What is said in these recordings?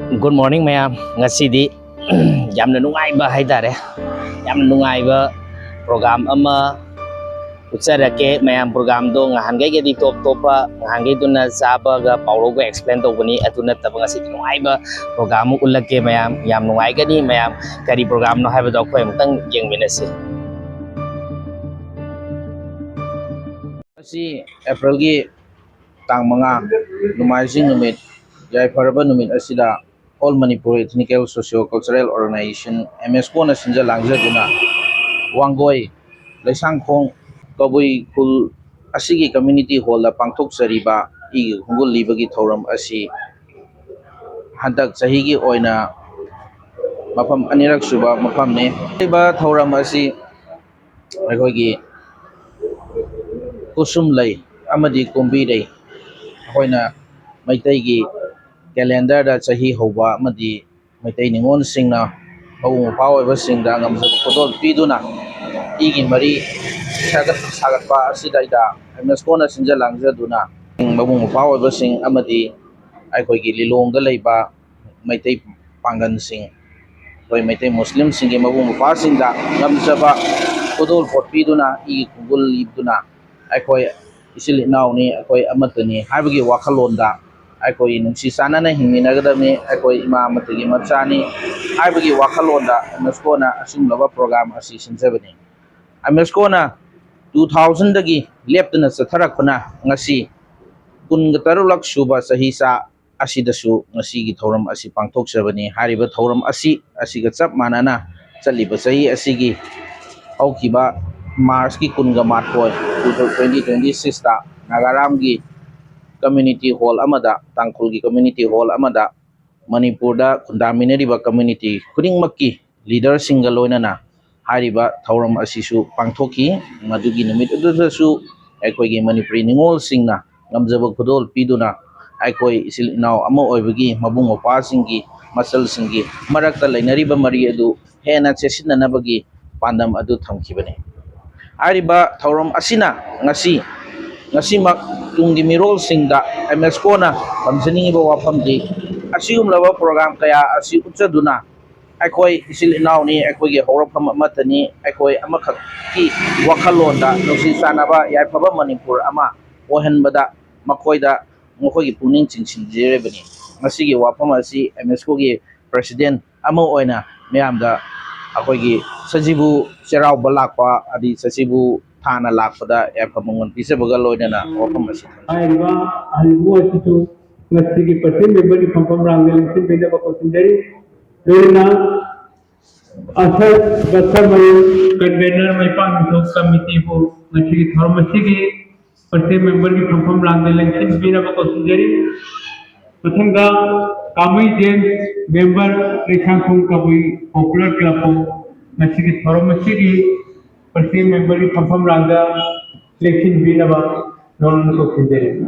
Good morning mayam. Ngasidi yamna nungaiba haidare. Yamna nungaiba program ama utsarake mayam program do ngahangai ge di top ngahangai tuna saba ga paulo go explain to bani atuna tabang ngasidi nungaiba program ulake mayam yam nungai gani mayam kari program no haiba do khoi mutang yengminase. Asi April gi tang manga numaising numit jai faraba numit asida All Manipur Ethnical Socio-Cultural Organization MSCO na sinja langja duna Wangoi Laisangkhong Kabui Khul asigi community hall la pangthok sariba I hungul libagi thoram asi handak sahi gi oina mafam anirak suba mafam ne ba thoram asi aikogi kusum lay amadi kumbi dai ꯑꯩꯈꯣꯏꯅ ꯃꯩꯇꯩꯒꯤ ꯀꯦꯂꯦꯟꯗꯔꯗ ꯆꯍꯤ ꯍꯧꯕ ꯑꯃꯗꯤ ꯃꯩꯇꯩ ꯅꯤꯉꯣꯜꯁꯤꯡꯅ ꯃꯕꯨꯡ ꯃꯧꯄ꯭ꯋꯥ ꯑꯣꯏꯕꯁꯤꯡꯗ ꯉꯝꯖꯕ ꯈꯨꯗꯣꯜ ꯄꯤꯗꯨꯅ ꯏꯒꯤ ꯃꯔꯤ ꯁꯥꯒꯠꯄ ꯑꯁꯤꯗꯩꯗ ꯌꯨꯅꯦꯁꯀꯣꯅ ꯁꯤꯟꯖ ꯂꯥꯡꯖꯗꯨꯅ ꯃꯕꯨꯡ ꯃꯧꯄ꯭ꯋꯥ ꯑꯣꯏꯕꯁꯤꯡ ꯑꯃꯗꯤ ꯑꯩꯈꯣꯏꯒꯤ ꯂꯤꯂꯣꯡꯗ ꯂꯩꯕ ꯃꯩꯇꯩ ꯄꯥꯡꯒꯜꯁꯤꯡ ꯑꯩꯈꯣꯏ ꯃꯩꯇꯩ ꯃꯨꯁꯂꯤꯝꯁꯤꯡꯒꯤ ꯃꯕꯨꯡ ꯃꯧꯄ꯭ꯋꯥꯁꯤꯡꯗ ꯉꯝꯖꯕ ꯈꯨꯗꯣꯜꯄꯣꯠ ꯄꯤꯗꯨꯅ ꯏꯒꯤ ꯈꯣꯡꯒꯨꯜ ꯂꯤꯗꯨꯅ ꯑꯩꯈꯣꯏ इसिल इनाउनी अकोई अमतनी हाइबगी वाखलोंदा अकोई नुंसी चानना हिंगमिनगदबनी अकोई इमा अमतगी मचानी हाइबगी वाखलोंदा एमएसकोना असुमलबा प्रोग्राम असि सिंजबनी एमएसकोना 2000 दगी लेप्तना चथरखना ngasi kunga tarulak suba sahisa asidasु ngasi gi thoram asi pangthok sabani hariba thoram asiga chap manana chaliba sahi asigi haukiba March ki kunga mathoi 2026 ta Nagaram gi community hall amada Tangkhul gi community hall amada Manipur da khundaminariba community khudingmakki leader singa loinana hariba thauram asisu pangthoki madugi numit adudasu aikoigi Manipuri ningol singna ngamjaba khudol piduna aikoi isil inaw ama oibagi mabung mapa singi masal singi marakta lainariba mari adu hena chesinanabagi pandam adu thamkibani ariba thauram asina ngasimak tunggi mirol singda MSCO na pamsaningiba wafamdi asiumlaba program kaya asi utsaduna aikoi isil inauni aikoi gi horapam amatani aikoi amakhak ki wakhalonda nusi sanaba yaifaba Manipur ama ohenbada makoida mokogi puning chingsinjirebani masigi wafam asi MSCO gi president ama oina meyamda अखोगी Sajibu Cheraw लापा अदी सजीबू थाना लापदा याफमंगन पिसबगा लोइना ओफम असी आइबा अलबो असितु ngasi persen member di kampung Ranggil itu beda bakal sendiri karena asal besar mai convener mai pan untuk komiti bu ngasi formasi ki persen member di kampung Ranggil itu beda bakal sendiri Pertama, kami James member Resangkung Kabui Popular Club masih formasi di persi member di Kampung Rangga seleksi bina bang non untuk sendiri.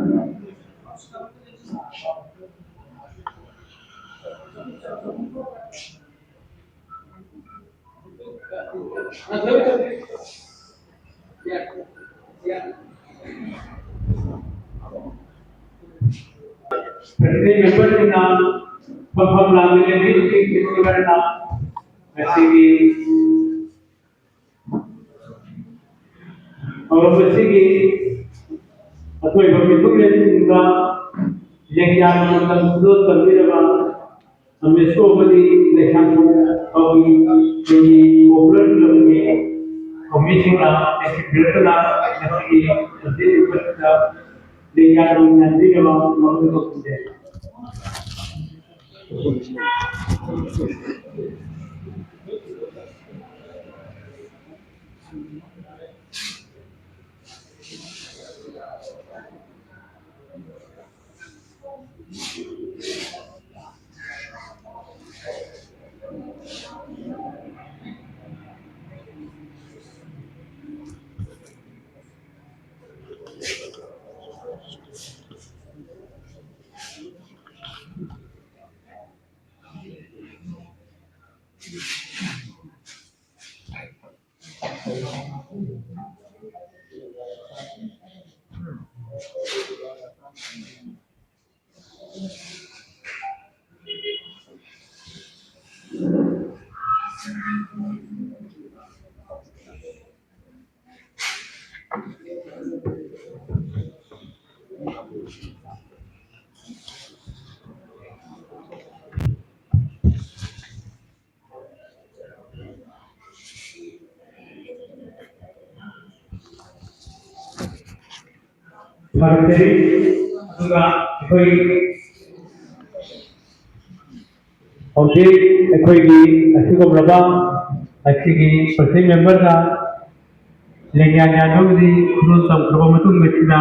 Persi member di Kampung Rangga ini kita masih और बच्चे की अथवा बच्चों के लिए उनका ये क्या मतलब दो तस्वीर बना हम इसको बड़ी लेखन को अभी ये पॉपुलर क्लब में कमीशन ना ऐसे बिल्कुल ना ऐसे तस्वीर बच्चा लेखन को नजदीक में मौजूद होते हैं ꯊꯥꯒꯠꯆꯔꯤ ꯑꯗꯨꯒ ꯑꯩꯈꯣꯏ ꯍꯧꯖꯤꯛ ꯑꯩꯈꯣꯏꯒꯤ ꯑꯁꯤꯒꯨꯝꯂꯕ ꯑꯁꯤꯒꯤ ꯄꯔꯁꯦꯟ ꯃꯦꯝꯕꯔꯅ ꯂꯦꯡꯌꯥꯟ ꯌꯥꯟꯕꯒꯤ ꯈꯨꯗꯣꯜ ꯇꯝꯈ꯭ꯔꯕ ꯃꯇꯨꯡ ꯑꯁꯤꯗ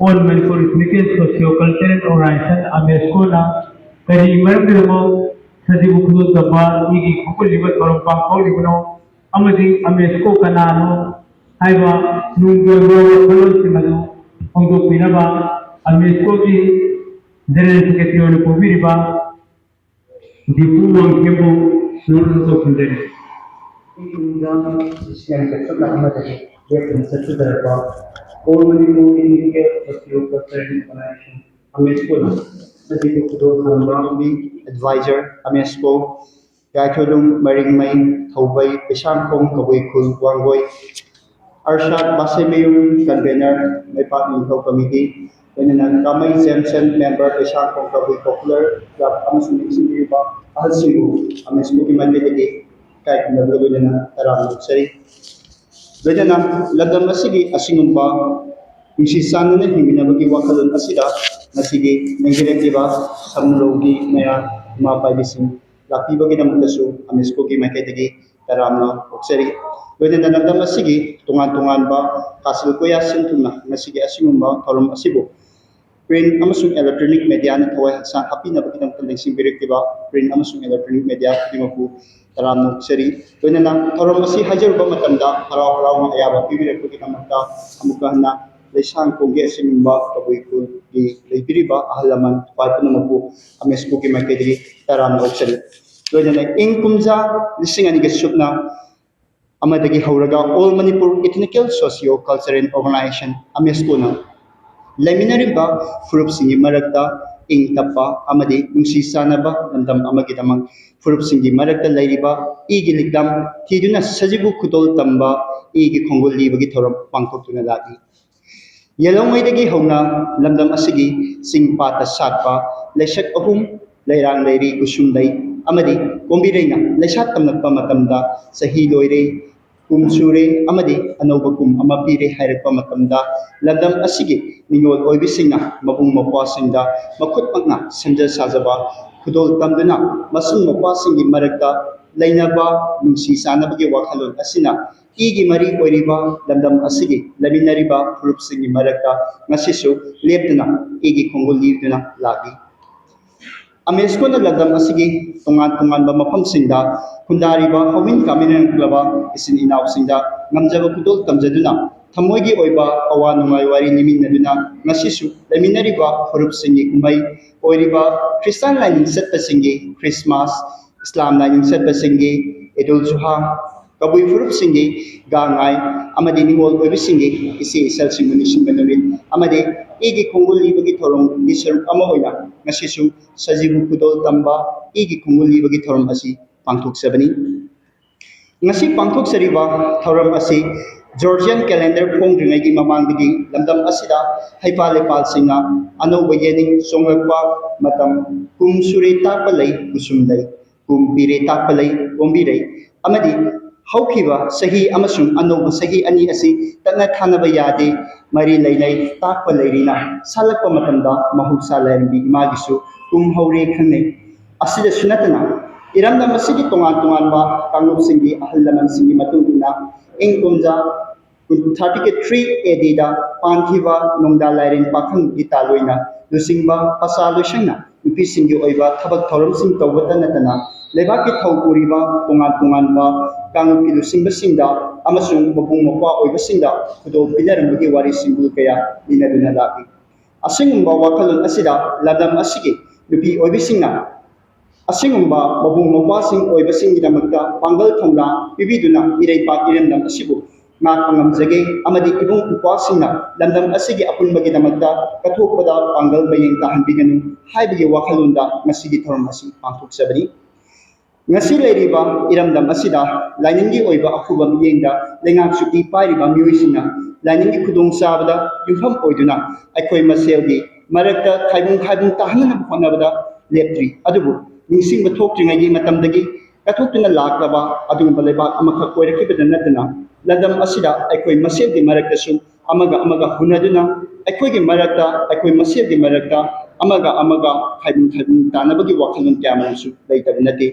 all Manipur ethnical socio cultural organisation ꯑꯃꯦꯁꯀꯣꯅ ꯀꯔꯤ ꯃꯔꯝꯒꯤꯗꯃꯛ ꯁꯖꯤꯕꯨ ꯈꯨꯗꯣꯜ ꯇꯝꯕ ꯃꯤꯒꯤ ꯈꯣꯡꯒꯠꯂꯤꯕ ꯊꯧꯔꯝ ꯄꯥꯡꯊꯣꯛꯂꯤꯕꯅꯣ ꯑꯃꯗꯤ ꯑꯃꯦꯁꯀꯣ ꯀꯅꯥꯅꯣ ꯍꯥꯏꯕ ꯅꯨꯡꯒꯤ ꯋꯥꯈꯜꯂꯣꯟꯁꯤꯡ ꯑꯗꯨ ꯐꯣꯡꯗꯣꯛꯄꯤꯅꯕ ꯑꯃꯦꯁꯀꯣꯒꯤ ꯖꯦꯅꯔꯦꯜ ꯁꯦꯀ꯭ꯔꯦꯇꯔꯤ ꯑꯣꯏꯅ ꯄꯨꯕꯤꯔꯤꯕ ꯗꯤꯄꯨ ꯋꯥꯡꯈꯦꯝꯕꯨ ꯅꯣꯡꯃ ꯇꯧꯁꯤꯟꯖꯔꯤ All Manipur Indian Socio-Cultural Organization, AMESCO, Sajibu Kudol Nambi Advisor, AMESCO, Gachodum, Maringmay, Taubai, Pesangkong, Kawaikul, Wangboy, Arshad Basemeyum, Convener, Mepat Info Committee, Benanan Kamay Jensen, Member, Pesangkong, Kawai Popular, Club, Amasung Singiriba, Alsibu, AMESCO, Imandedi, Kai Nabulina, Aram, Seri. Bedana Ladam Asigi, Asingumba, Nishisan, Himinabaki Wakalun Asida, Nasigi, Negativa, Samrogi, Maya, Mapa Bisim, Lapiba Ginamutasu, Amiskoki Maketigi, Taramna, Oxeri. Bedana Ladam Asigi, Tungan Ba, Castle Koya Sintuna, Nasigi Asingumba, Torum Asibo. Print Amasung Electronic Media, Toy San Happy Nabakinam Connection Directiva, Print Amasung Electronic Media, Timapu. Taramno Seri, when an Toromasi Hajar Bamatanda, Harao Ayaba, Pibiramata, Amukana, Leshan Kongas in Bak, Kawiku, the Libiriba, Alaman, Patanamapu, Amespuki Makedi, Taramno Seri. When an Inkumza, listening and get Supna, Amadagi Hauraga, All Manipur Ethnical Socio Cultural Organization, Ameskuna, Laminariba, Furupsingi Marakta, ing tapa amadi nungsi sanaba namdam amagidamang furupsingi marakta lairiba igi ligdam tiduna sajibu kudol tamba igi khongol libagi thoram pangthokuna lagi yelongaidagi hauna lamdam asigi singpata satpa lesak ahum leirang leiri usumdai amadi kombireina lesat tamnakpa matamda sahi loire kum sure amadi anoba kum ama pire hairpa matamda lamdam asigi ningol oibisingna mabung mapasingda makhut pakna senja sajaba khudol tamduna masung mapasingi marakta lainaba nungsi sanabagi wakhalon asina igi mari oiriba lamdam asigi laminariba furupsingi marakta ngasisu lepduna igi khongol livduna lagi Amesco na ladam asigi tungan ba mafamsingda kundariba hawin kaminan klaba isin inawsingda ngamjaba kudol tamjaduna thamoigi oiba awa nungai wari niminaduna ngasisu laminariba furupsingi kumai oiriba Christian lining setpasingi Christmas Islam lining setpasingi Idul Zuha kabui furupsingi gangai amadi ningol oibisingi isi isal simunising benawin amadi igi khonguli bagi thorong disar ama hoina ngasisu sajibu kudol tamba igi khonguli bagi thorom asi pangthok sabani ngasi pangthok sariba thorom asi Georgian calendar phongringai gi mamangdigi lamdam asida haipale palsinga anoba yening songrakpa matam kum suri tapalai kusumdai kum pire tapalai bombirei amadi haukiba sahi amasung anoba sahi ani asi tanna thanaba yade mari lainai takpa lairina salakpa matamda mahuksa lairbi imagisu haure khanne asida sunatana iramda masigi tongan ba kanglupsingi ahallaman singi matungina ingkumja 33 AD da panthiba nongda lairin pakhang gitaloina lusingba pasalusangna nupisingi oiba thabak thoramsing tawbata natana lebaki thawpuriba tongan ba kangupi lusingbasinda amasung mabung mapa oibasingda kudo pinarambagi wari singul kaya dinaduna lagi asingumba wakalon asida ladam asigi nupi oibisingna asingumba mabung mapasing oibasingi damakta panggal thongna pibiduna iraipa irendam asibu pangamjage amadi ibung upasingna landam asigi apunbagi damakta kathokpada panggal bayeng tahanbiganu haibigi wakalunda ngasigi thoram asi pangthok sabani ngasi leiriba iramdam asida lainingi oiba akhuba miyengda lengak suki pairiba miyoisina lainingi khudong sabada yumham oiduna aikoi maselgi marakta khaibung tahanana honabada leptri adubu ningsing bathokringai matamdagi kathokuna laklaba adugumba lebak amakha koirakibada natana ladam asida aikoi maselgi maraktasu ꯑꯃꯒ ꯍꯨꯟꯅꯗꯨꯅ ꯑꯩꯈꯣꯏꯒꯤ ꯃꯔꯛꯇ ꯑꯩꯈꯣꯏ ꯃꯁꯦꯜꯒꯤ ꯃꯔꯛꯇ ꯑꯃꯒ ꯈꯥꯏꯕꯨꯡ ꯇꯥꯅꯕꯒꯤ ꯋꯥꯈꯜꯂꯣꯟ ꯀꯌꯥ ꯃꯔꯨꯝꯁꯨ ꯂꯩꯇꯕ ꯅꯠꯇꯦ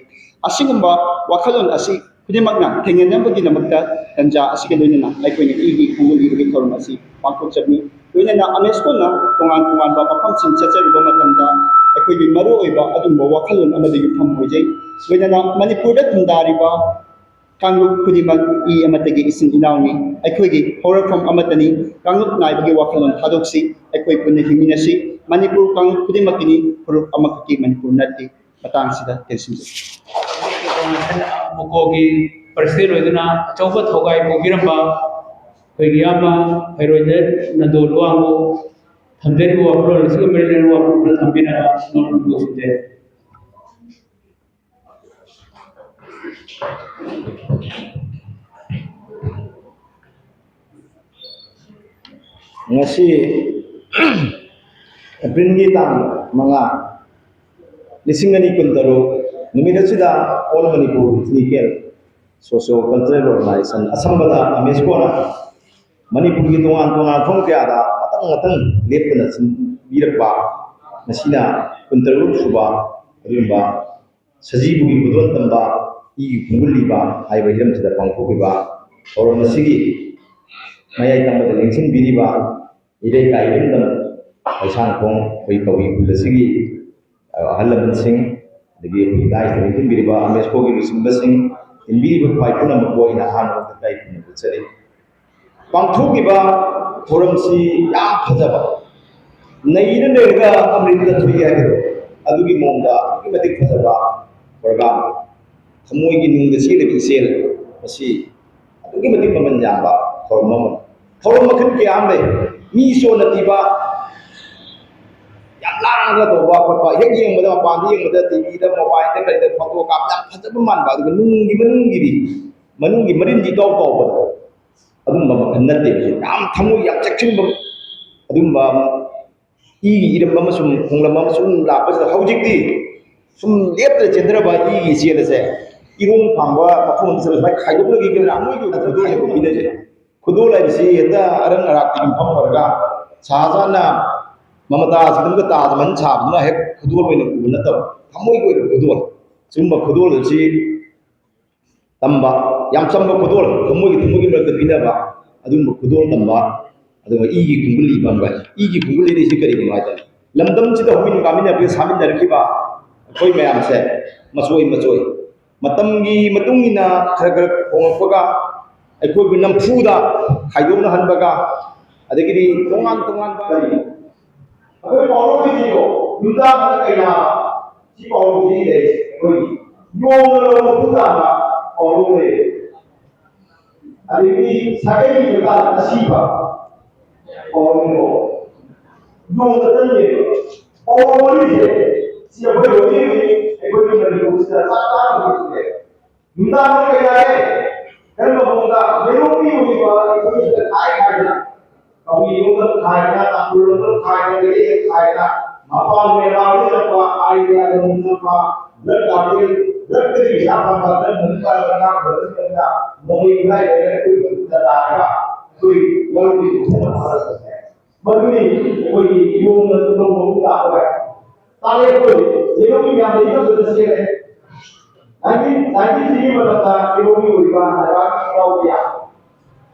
ꯑꯁꯤꯒꯨꯝꯕ ꯋꯥꯈꯜꯂꯣꯟ ꯑꯁꯤ ꯈꯨꯗꯤꯡꯃꯛꯅ ꯊꯦꯡꯅꯅꯕꯒꯤꯗꯃꯛꯇ ꯇꯥꯟꯖꯥ ꯑꯁꯤꯒ ꯂꯣꯏꯅꯅ ꯑꯩꯈꯣꯏꯅ ꯏꯒꯤ ꯈꯣꯡꯒꯨꯜ ꯏꯕꯒꯤ ꯊꯧꯔꯝ ꯑꯁꯤ ꯄꯥꯡꯊꯣꯛꯆꯕꯅꯤ ꯂꯣꯏꯅꯅ ꯑꯃꯦꯁꯀꯣꯅ ꯇꯣꯉꯥꯟ ꯇꯣꯉꯥꯟꯕ ꯃꯐꯝꯁꯤꯡ ꯆꯠꯆꯔꯨꯕ ꯃꯇꯝꯗ ꯑꯩꯈꯣꯏꯒꯤ ꯃꯔꯨꯑꯣꯏꯕ ꯑꯗꯨꯒꯨꯝꯕ ꯋꯥꯈꯜꯂꯣꯟ ꯑꯃꯗ ꯌꯨꯝꯐꯝ ꯑꯣꯏꯖꯩ ꯂꯣꯏꯅꯅ ꯃꯅꯤꯄꯨꯔꯗ ꯈꯨꯟꯗꯥꯔꯤꯕ ꯀꯥꯡꯂꯨꯞ ꯈꯨꯗꯤꯡꯃꯛ ꯏ ꯑꯃꯠꯇꯒꯤ ꯏꯆꯤꯟ ꯏꯅꯥꯎꯅꯤ ꯑꯩꯈꯣꯏꯒꯤ ꯍꯧꯔꯛꯐꯝ ꯑꯃꯠꯇꯅꯤ ꯀꯥꯡꯂꯨꯞ ꯅꯥꯏꯕꯒꯤ ꯋꯥꯈꯜꯂꯣꯟ ꯊꯥꯗꯣꯛꯁꯤ ꯑꯩꯈꯣꯏ ꯄꯨꯟꯅ ꯍꯤꯡꯃꯤꯟꯅꯁꯤ ꯃꯅꯤꯄꯨꯔ ꯀꯥꯡꯂꯨꯞ ꯈꯨꯗꯤꯡꯃꯛꯀꯤꯅꯤ ꯐꯨꯔꯨꯞ ꯑꯃꯈꯛꯀꯤ ꯃꯅꯤꯄꯨꯔ ꯅꯠꯇꯦ ꯃꯇꯥꯡꯁꯤꯗ ꯇꯦꯟꯁꯤꯟꯖꯩ ꯃꯨꯀꯣꯒꯤ ꯄ꯭ꯔꯁꯤꯗꯦꯟ ꯑꯣꯏꯗꯨꯅ ꯑꯆꯧꯕ ꯊꯧꯒꯥꯏ ꯄꯨꯕꯤꯔꯝꯕ ꯑꯩꯈꯣꯏꯒꯤ ꯏꯌꯥꯝꯕ ꯍꯩꯔꯣꯏꯗ ꯅꯟꯗꯣꯜ ꯋꯥꯡꯕꯨ ꯊꯝꯖꯔꯤꯕ ꯋꯥꯈꯜꯂꯣꯟ ꯑꯁꯤꯒ ꯃꯔꯤ ꯂꯩꯅꯕ ꯋꯥꯐꯝ ꯊꯝꯕꯤꯔꯒ ꯅꯣꯡꯃ ꯂꯣꯏꯁꯤꯟꯖꯩ ngasi April tang mga lising ani kuntaro numit asida all Manipur legal socio cultural organization asambada ameskona Manipur gi tongan thong kya da atang lepna birakba masina kuntaro suba rimba sajibu gi budon tamba I gungulliba haiba hiram sida pangthokiba or masigi mayai tambada lengsin biriba idai kaidam aisang kong koi kawi bulasigi halaban sing dagi idai lengsin biriba amesko gi lusimba sing inbiriba pai puna mako ina han wakta kai puna butsari pangthokiba thoramsi yam phajaba naina lega amrita thuyi hagido adugi monda kimatik phajaba program thamoi gi nungda si lebi sel asi adugi matik maman yamba thorom makhan ke amle mi so natiba yam laranga do ba pa hek yeng mada pa di yeng mada tv da mobile da kai da photo kap da phajaba man ba adugi manungi marin di taw taw ba adum ba makhan natte yam thamoi yam chakchin ba adum ba igi iram ba masum khonglam ba masum la ba hojik di sum lepta chendra ba igi sel se irung phangwa mafum se ba khaidok lagi ke amoi gi da do he ko bina je khudol ai si eta arang arak ti pham warga sajana mamata sidum ka tajman chabna he khudol wena ku na ta thamoi ko khudol sumba khudol si tamba yam chamba khudol thamoi gi ba bina ba adum khudol tamba adum igi kunguli ba igi kunguli ni si kari ba ta lamdam chi da huin kamina pe samin dar ki ba koi mayam se masoi matamgi matungina khara khongakpaga ꯑꯩꯈꯣꯏꯕꯨ ꯅꯝꯐꯨꯗ ꯈꯥꯏꯗꯣꯛꯅ ꯍꯟꯕꯒ ꯑꯗꯒꯤꯗꯤ ꯇꯣꯉꯥꯟ ꯇꯣꯉꯥꯟꯕ ꯑꯩꯈꯣꯏ ꯄꯥꯎꯔꯧꯁꯤꯗꯤꯀꯣ ꯌꯨꯝꯗꯥꯡꯗ ꯀꯩꯅꯥ ꯁꯤ ꯄꯥꯎꯔꯧꯁꯤ ꯂꯩ ꯑꯩꯈꯣꯏꯒꯤ ꯌꯣꯡꯅ ꯂꯧꯕ ꯈꯨꯗꯥꯡꯗ ꯄꯥꯎꯔꯧ ꯂꯩ ꯑꯗꯒꯤꯗꯤ ꯁꯥꯒꯩꯒꯤ ꯃꯇꯥꯡꯗ ꯑꯁꯤꯕ ꯄꯥꯎꯔꯧꯅꯤꯀꯣ ꯌꯣꯡꯗ ꯆꯠꯂꯦꯕ ꯄꯥꯎꯔꯧ ꯋꯥꯔꯤꯁꯦ ꯁꯤ ꯑꯩꯈꯣꯏ ꯑꯩꯈꯣꯏꯒꯤ ꯃꯅꯤꯄꯨꯔꯁꯤꯗ ꯆꯥꯛ ꯆꯥꯅꯕꯁꯦ ꯌꯨꯝꯗꯥꯡꯗ ꯀꯩꯅꯥꯔꯦ Karena bangsa merupi ujiba itu sudah kaya kau ini untuk kaya tak perlu untuk kaya jadi kaya apa mereka ini apa idea dan apa berkali siapa pada mental mereka berkerja memulai dari itu darah itu yang itu begini begini ibu menentukan membuka apa tali itu jadi yang itu sudah selesai nanti sini berkata ibu ibu tahu dia,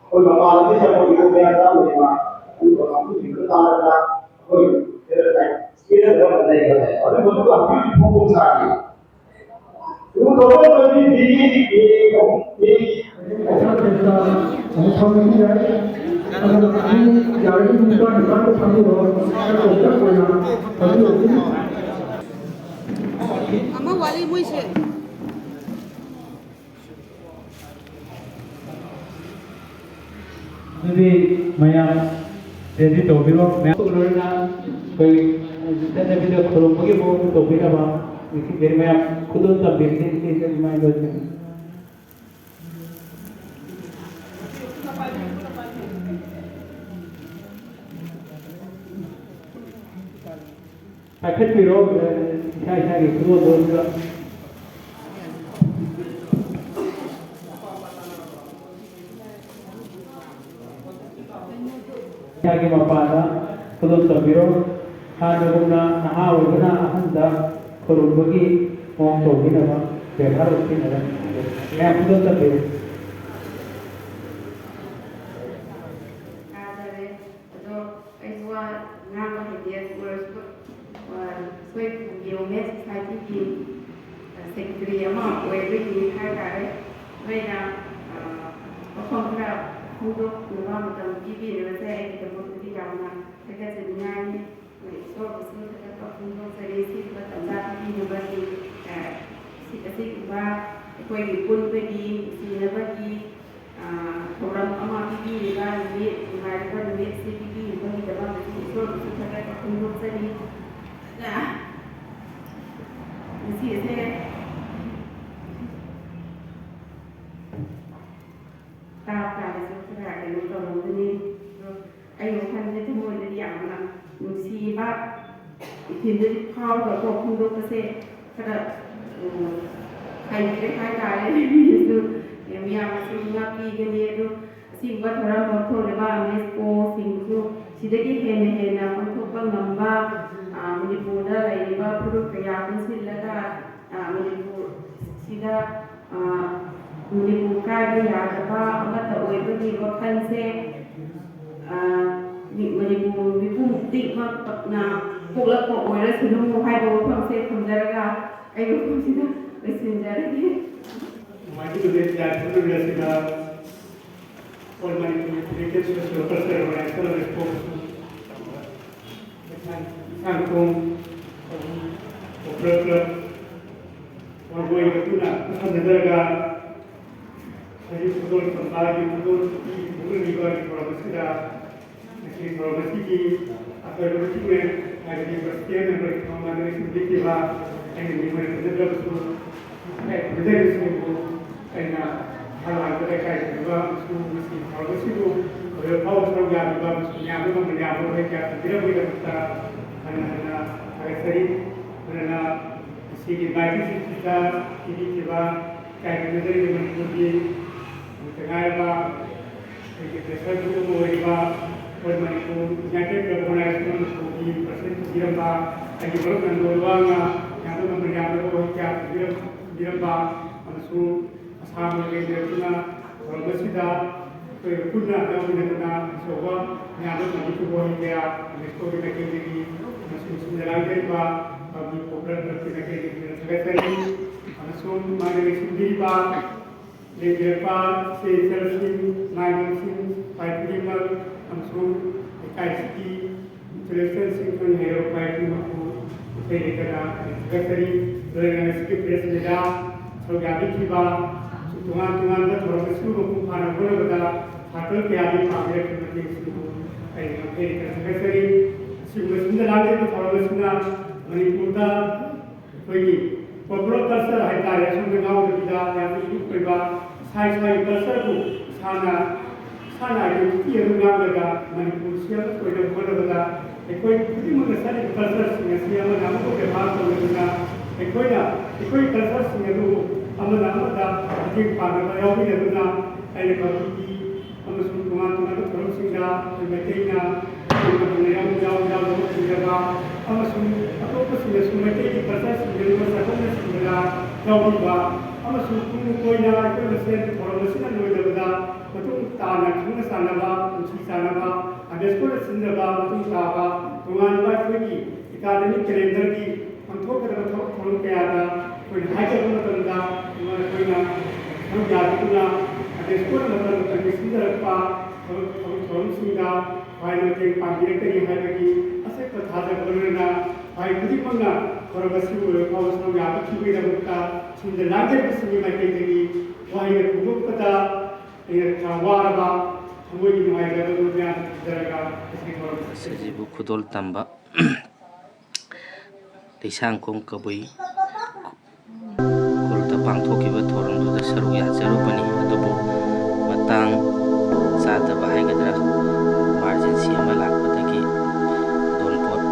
kalau malam ini saya mau ikut dia tahu dia, kalau kamu ikut tahu dia, kalau kita dapat naik, ada betul aku pun cari. Itu kalau di Ama wali muise. Jadi mayam jadi tobiro मैं तो लोगना कोई जैसे भी जो खोलो मुझे वो तोबिरा बा इसी देर में आप खुद उन तब देखते हैं कि मैं लोग पैकेट पिरो क्या कि खुद लोग ꯏꯁꯥꯒꯤ ꯃꯄꯥꯗ ꯈꯨꯗꯣꯜ ꯇꯝꯕꯤꯔꯣ ꯍꯥꯟꯅꯒꯨꯝꯅ ꯅꯍꯥ ꯑꯣꯏꯕꯅ ꯑꯍꯟꯗ ꯈꯨꯔꯨꯝꯕꯒꯤ ꯃꯑꯣꯡ ꯇꯧꯕꯤꯅꯕ ꯕꯦꯚꯥꯔ ꯎꯠꯄꯤꯅꯕ ꯃꯌꯥꯝ ꯈꯨꯗꯣꯜ ꯇꯝꯕꯤꯔꯣ ꯇꯥꯖꯔꯦ ꯑꯗꯣ ꯑꯩꯁꯨ ꯋꯥ ꯉꯥꯡꯕ ꯍꯩꯇꯦ ꯑꯗꯨ ꯑꯣꯏꯔꯁꯨ ꯑꯩꯈꯣꯏ ꯌꯣꯃꯦ ꯁꯣꯁꯥꯏꯇꯤꯒꯤ ꯁꯦꯀ꯭ꯔꯦꯇꯔꯤ ꯑꯃ ꯑꯣꯏꯕꯒꯤ ꯍꯥꯏꯇꯥꯔꯦ ꯅꯣꯏꯅ ꯃꯐꯝ ꯈꯔ ꯐꯣꯡꯗꯣꯛꯅꯕ ꯃꯇꯝ ꯄꯤꯕꯤꯔꯤꯕꯁꯦ ꯑꯩꯒꯤꯗꯃꯛꯇꯗꯤ ꯌꯥꯝꯅ ꯊꯥꯒꯠꯆꯅꯤꯡꯉꯥꯏꯅꯤ ꯏꯁꯣꯔꯕꯨꯁꯨ ꯊꯥꯒꯠꯄ ꯐꯣꯡꯗꯣꯛꯆꯔꯤ ꯁꯤꯒꯨꯝꯕ ꯇꯟꯖꯥ ꯄꯤꯕꯤꯅꯕꯒꯤ ꯑꯁꯤꯒꯨꯝꯕ ꯑꯩꯈꯣꯏꯒꯤ ꯄꯨꯟꯕꯒꯤ ꯅꯨꯡꯁꯤꯅꯕꯒꯤ ꯊꯧꯔꯝ ꯑꯃ ꯄꯤꯕꯤꯔꯤꯕ ꯅꯨꯃꯤꯠ ꯅꯨꯡꯉꯥꯏꯔꯤꯕ ꯅꯨꯃꯤꯠ ꯑꯁꯤ ꯄꯤꯕꯤꯔꯤꯕꯒꯤꯗꯃꯛꯇꯁꯨ ꯏꯁꯣꯔꯕꯨꯁꯨ ꯊꯥꯒꯠꯄ ꯐꯣꯡꯗꯣꯛꯆꯔꯤ ꯉꯁꯤ ꯑꯁꯦ ꯇꯥꯔꯁꯨ ꯈꯔ ꯀꯩꯅꯣ ꯇꯧꯔꯝꯒꯅꯤ ꯑꯗꯣ ꯑꯩ ꯋꯥꯈꯜꯁꯦ ꯊꯃꯣꯏꯗꯗꯤ ꯌꯥꯝꯅ ꯅꯨꯡꯁꯤꯕ ꯏꯊꯤꯟꯗꯗꯤ ꯐꯥꯎꯔꯒꯀꯣ ꯐꯣꯡꯗꯣꯛꯄꯁꯦ ꯈꯔ ꯍꯩꯇ꯭ꯔꯦ ꯍꯥꯏꯇꯥꯔꯦ ꯃꯤꯅꯁꯨ ꯃꯌꯥꯝꯅꯁꯨ ꯉꯥꯛꯄꯤꯒꯅꯤ ꯑꯗꯨ ꯑꯁꯤꯒꯨꯝꯕ ꯊꯧꯔꯝ ꯄꯥꯡꯊꯣꯛꯂꯤꯕ ꯑꯃꯦꯁꯀꯣꯁꯤꯡꯁꯨ ꯁꯤꯗꯒꯤ ꯍꯦꯟꯅ ꯄꯥꯡꯊꯣꯛꯄ ꯉꯝꯕ ꯃꯅꯤꯄꯨꯔꯗ ꯂꯩꯔꯤꯕ ꯐꯨꯔꯨꯞ ꯀꯌꯥ ꯄꯨꯟꯁꯤꯜꯂꯒ ꯃꯅꯤꯄꯨꯔ ꯁꯤꯗ ꯃꯅꯤꯄꯨꯔ ꯀꯥꯏꯕ ꯌꯥꯗꯕ ꯑꯃꯠꯇ ꯑꯣꯏꯕꯒꯤ ꯋꯥꯈꯜꯁꯦ ꯃꯅꯤꯄꯨꯔ ꯃꯤꯄꯨꯝ ꯈꯨꯗꯤꯡꯃꯛꯅ ꯄꯣꯛꯂꯛꯄ ꯑꯣꯏꯔꯁꯅꯨ ꯍꯥꯏꯕ ꯋꯥꯐꯝꯁꯦ ꯊꯝꯖꯔꯒ ꯑꯩ ꯋꯥꯐꯝꯁꯤꯗ ꯂꯣꯏꯁꯤꯟꯖꯔꯒꯦ All Manipuri delegates to the first organizational response. Sangkong, Opera, or going to Tuna, Naga, Sari Pudol, Pambagi, Pudol, Pudol River, Provasida, Provasiki, after the treatment, I think was clear and recommend Vikiva and the women of the School, and the and hal cái cái juga mesti kalau situ kalau kau sekarang ya juga mesti nyampe menyampe mereka tidak boleh kita karena agak sering karena segi baik kita ini coba kayak dari dengan lebih tengah apa kita satu boleh apa buat Manipur nyata kebenaran itu di persen diam ba lagi baru kan doang nyampe menyampe mereka diam ba masuk asam lagi dia kalau masih punya dalam sebuah nyamuk itu boleh dia meskipun kita kiri masih sendiri lagi bagi program kita kiri sekali masuk mana sendiri lagi selesai main fighting masuk KST selection singkon hero fighting aku saya kena sekali dengan sikit presida so jadi kita tungan-tungan dah orang sesuatu mana boleh berada hasil tiada pamer kerana sesuatu ayat mereka sekali sebenarnya lagi itu orang sesuatu Manipur dah pergi beberapa kasar hai tanya sumber ngau kita yang itu pergi saya kasar tu sana itu dia ngau berada Manipur siapa pergi berada ekoi itu mana sana kasar siapa nama tu berapa orang ekoi kasar siapa amada ajik pada yang ini adalah ayat bagi amasung tungan terusingga memetiknya yang jauh sehingga amasung atau sehingga memetik proses menjadi masalah sehingga jauh juga amasung koina itu mesin orang mesin yang berbeda betul tanah cuma sana usi sana ada sekolah sehingga betul apa tungan bagi kita ini kalender di untuk kalau ada कोई hiker मतलब कोई ना हम जाति को ना देशकों मतलब तक सीधा रखा थोड़ा सीधा भाई लोग के पांगिरे करी है लगी ऐसे तो था जब बोलने ना भाई खुद ही मंगा और बस वो पाव उसमें जाति की भी रखता सीधे लागे बस में मैं कह देगी वहाँ ये खुद पता ये चावार बा वो ही नहीं आएगा तो क्या जरा इसके थोड़ा Sajibu खुदोल तंबा Sangkong kabui kulta pangthokiba thorongduda saru yajarubani adubu matang sadaba haigadra emergency ama lakpadagi donpot